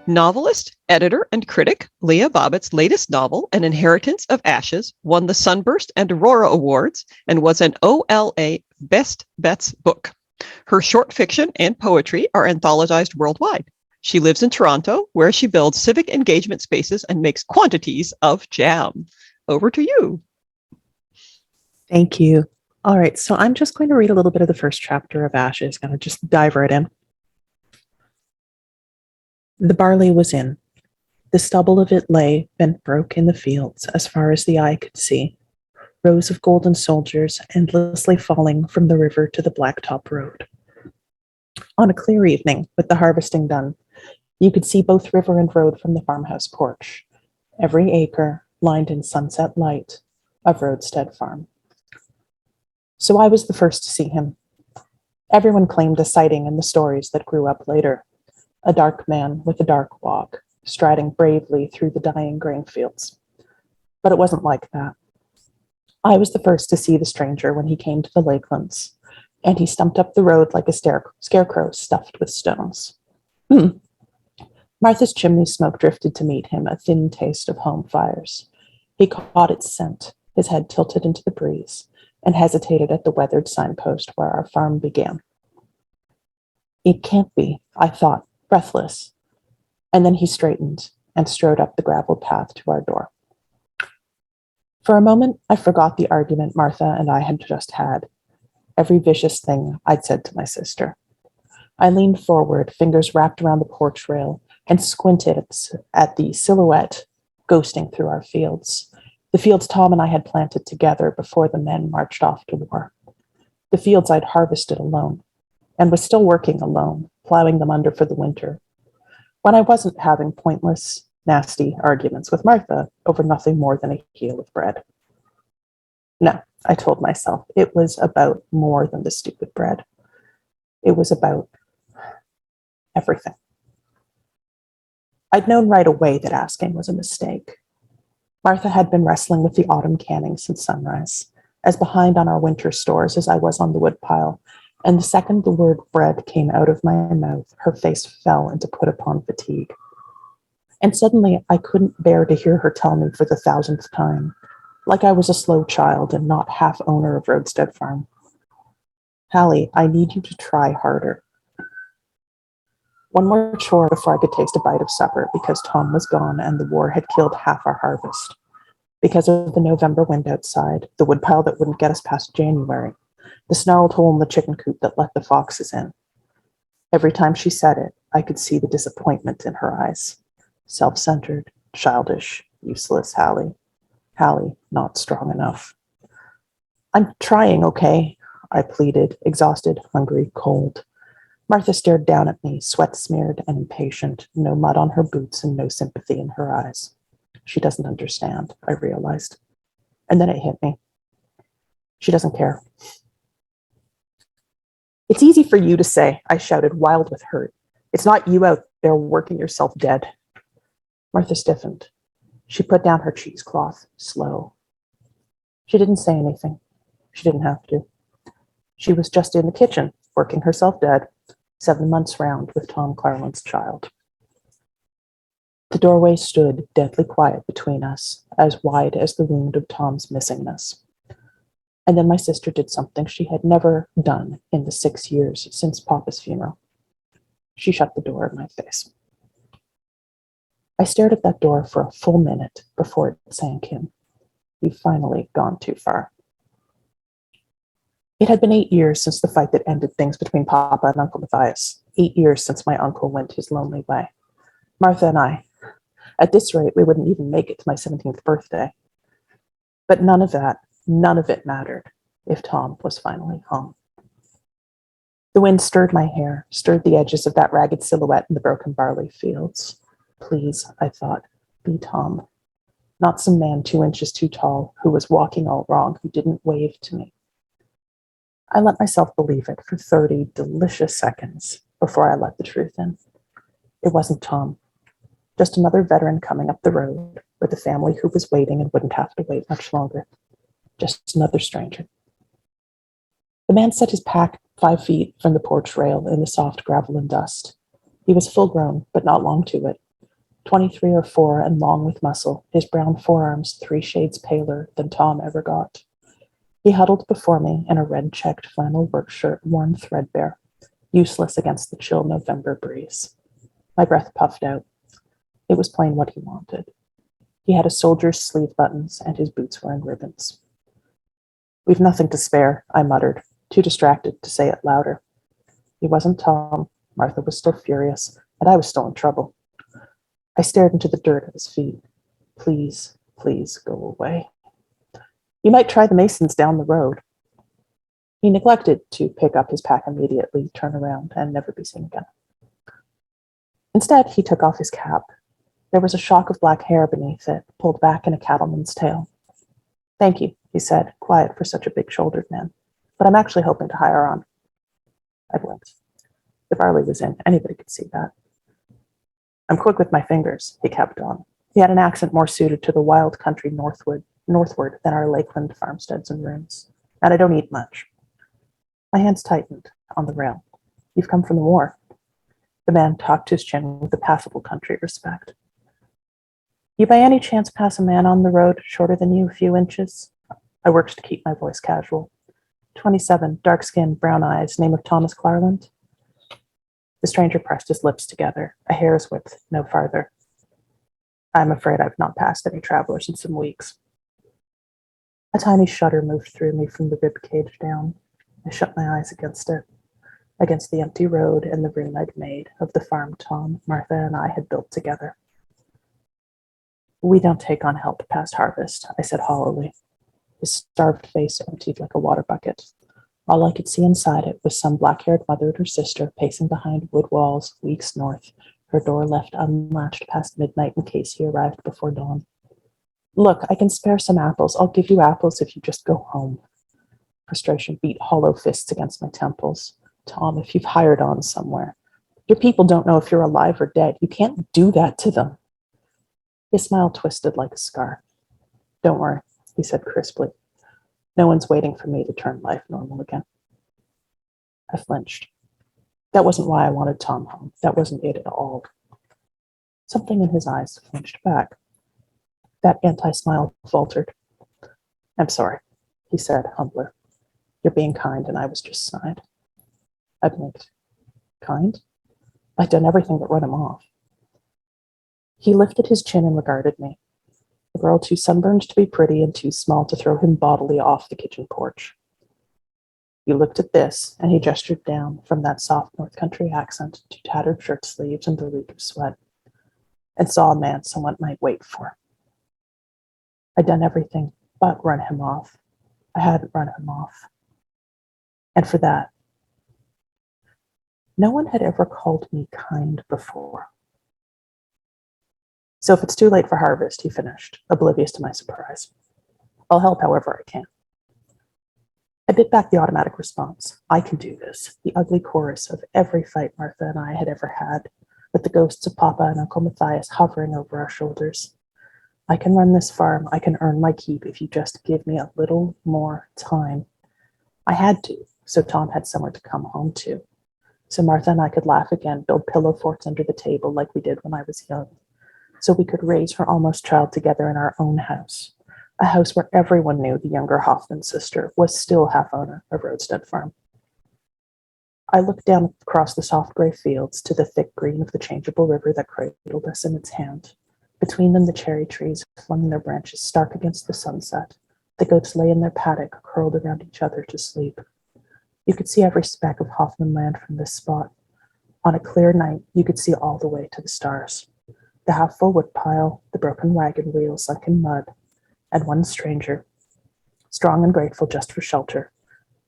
Novelist, editor, and critic Leah Bobet's latest novel, An Inheritance of Ashes, won the Sunburst and Aurora Awards and was an OLA Best Bets book. Her short fiction and poetry are anthologized worldwide. She lives in Toronto, where she builds civic engagement spaces and makes quantities of jam. Over to you. Thank you. All right, so I'm just going to read a little bit of the first chapter of Ashes, going to just dive right in. The barley was in. The stubble of it lay, bent broke in the fields, as far as the eye could see. Rows of golden soldiers endlessly falling from the river to the blacktop road. On a clear evening, with the harvesting done, you could see both river and road from the farmhouse porch, every acre lined in sunset light of Roadstead Farm. So I was the first to see him. Everyone claimed a sighting in the stories that grew up later. A dark man with a dark walk, striding bravely through the dying grain fields. But it wasn't like that. I was the first to see the stranger when he came to the lakelands, and he stumped up the road like a scarecrow stuffed with stones. Martha's chimney smoke drifted to meet him, a thin taste of home fires. He caught its scent, his head tilted into the breeze, and hesitated at the weathered signpost where our farm began. It can't be, I thought, breathless. And then he straightened and strode up the gravel path to our door. For a moment, I forgot the argument Martha and I had just had, every vicious thing I'd said to my sister. I leaned forward, fingers wrapped around the porch rail, and squinted at the silhouette ghosting through our fields, the fields Tom and I had planted together before the men marched off to war, the fields I'd harvested alone, and was still working alone, plowing them under for the winter, when I wasn't having pointless, nasty arguments with Martha over nothing more than a heel of bread. No, I told myself, it was about more than the stupid bread. It was about everything. I'd known right away that asking was a mistake. Martha had been wrestling with the autumn canning since sunrise, as behind on our winter stores as I was on the woodpile, and the second the word bread came out of my mouth, her face fell into put-upon fatigue. And suddenly I couldn't bear to hear her tell me for the 1000th time, like I was a slow child and not half owner of Roadstead Farm. Hallie, I need you to try harder. One more chore before I could taste a bite of supper, because Tom was gone and the war had killed half our harvest. Because of the November wind outside, the woodpile that wouldn't get us past January, the snarled hole in the chicken coop that let the foxes in. Every time she said it, I could see the disappointment in her eyes. Self-centered, childish, useless Hallie. Hallie, not strong enough. I'm trying, okay? I pleaded, exhausted, hungry, cold. Martha stared down at me, sweat-smeared and impatient, no mud on her boots and no sympathy in her eyes. She doesn't understand, I realized. And then it hit me. She doesn't care. It's easy for you to say, I shouted, wild with hurt. It's not you out there working yourself dead. Martha stiffened. She put down her cheesecloth, slow. She didn't say anything. She didn't have to. She was just in the kitchen, working herself dead, 7 months round with Tom Clarland's child. The doorway stood deadly quiet between us, as wide as the wound of Tom's missingness. And then my sister did something she had never done in the 6 years since Papa's funeral. She shut the door in my face. I stared at that door for a full minute before it sank in. We'd finally gone too far. It had been 8 years since the fight that ended things between Papa and Uncle Matthias. 8 years since my uncle went his lonely way. Martha and I, at this rate, we wouldn't even make it to my 17th birthday. But none of it mattered if Tom was finally home. The wind stirred my hair, stirred the edges of that ragged silhouette in the broken barley fields. Please, I thought, be Tom. Not some man 2 inches too tall who was walking all wrong, who didn't wave to me. I let myself believe it for 30 delicious seconds before I let the truth in. It wasn't Tom. Just another veteran coming up the road with a family who was waiting and wouldn't have to wait much longer. Just another stranger. The man set his pack 5 feet from the porch rail in the soft gravel and dust. He was full grown, but not long to it, 23 or 4 and long with muscle, his brown forearms 3 shades paler than Tom ever got. He huddled before me in a red-checked flannel work shirt worn threadbare, useless against the chill November breeze. My breath puffed out. It was plain what he wanted. He had a soldier's sleeve buttons, and his boots were in ribbons. "We've nothing to spare," I muttered, too distracted to say it louder. He wasn't Tom. Martha was still furious, and I was still in trouble. I stared into the dirt at his feet. "Please, please go away. You might try the Masons down the road." He neglected to pick up his pack immediately, turn around, and never be seen again. Instead, he took off his cap. There was a shock of black hair beneath it, pulled back in a cattleman's tail. "Thank you," he said, quiet for such a big-shouldered man, "but I'm actually hoping to hire on." I blinked. If Arlie was in, anybody could see that. "I'm quick with my fingers," he kept on. He had an accent more suited to the wild country northward than our lakeland farmsteads and ruins. "And I don't eat much." My hands tightened on the rail. "You've come from the war." The man tucked his chin with a passable country respect. "You by any chance pass a man on the road shorter than you a few inches?" I worked to keep my voice casual. 27, dark skin, brown eyes, name of Thomas Clarland. The stranger pressed his lips together, a hair's width, no farther. "I'm afraid I've not passed any travelers in some weeks." A tiny shudder moved through me from the rib cage down. I shut my eyes against it, against the empty road and the room I'd made of the farm Tom, Martha, and I had built together. "We don't take on help past harvest," I said hollowly. His starved face emptied like a water bucket. All I could see inside it was some black-haired mother and her sister pacing behind wood walls, weeks north, her door left unlatched past midnight in case he arrived before dawn. "Look, I can spare some apples. I'll give you apples if you just go home." Frustration beat hollow fists against my temples. "Tom, if you've hired on somewhere, your people don't know if you're alive or dead. You can't do that to them." His smile twisted like a scar. "Don't worry," he said crisply. "No one's waiting for me to turn life normal again." I flinched. That wasn't why I wanted Tom home. That wasn't it at all. Something in his eyes flinched back. That anti-smile faltered. "I'm sorry," he said, humbler. "You're being kind, and I was just snide." I blinked. Kind? I'd done everything but run him off. He lifted his chin and regarded me. A girl too sunburned to be pretty and too small to throw him bodily off the kitchen porch. "You looked at this," and he gestured down from that soft North Country accent to tattered shirt sleeves and the leak of sweat, "and saw a man someone might wait for." I'd done everything but run him off. I hadn't run him off. And for that, no one had ever called me kind before. "So if it's too late for harvest," he finished, oblivious to my surprise, "I'll help however I can." I bit back the automatic response. I can do this, the ugly chorus of every fight Martha and I had ever had, with the ghosts of Papa and Uncle Matthias hovering over our shoulders. I can run this farm. I can earn my keep if you just give me a little more time. I had to, so Tom had somewhere to come home to. So Martha and I could laugh again, build pillow forts under the table like we did when I was young. So we could raise her almost child together in our own house. A house where everyone knew the younger Hoffman sister was still half owner of Roadstead Farm. I looked down across the soft gray fields to the thick green of the changeable river that cradled us in its hand. Between them, the cherry trees flung their branches stark against the sunset. The goats lay in their paddock, curled around each other to sleep. You could see every speck of Hoffman land from this spot. On a clear night, you could see all the way to the stars. The half-full woodpile, the broken wagon wheel sunk in mud, and one stranger, strong and grateful just for shelter,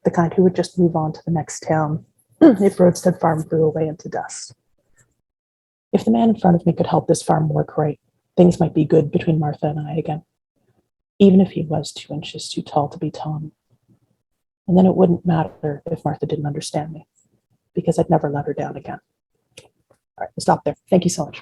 the kind who would just move on to the next town if Roadstead Farm blew away into dust. If the man in front of me could help this farm work right, things might be good between Martha and I again, even if he was 2 inches too tall to be Tom. And then it wouldn't matter if Martha didn't understand me, because I'd never let her down again. All right, we'll stop there. Thank you so much.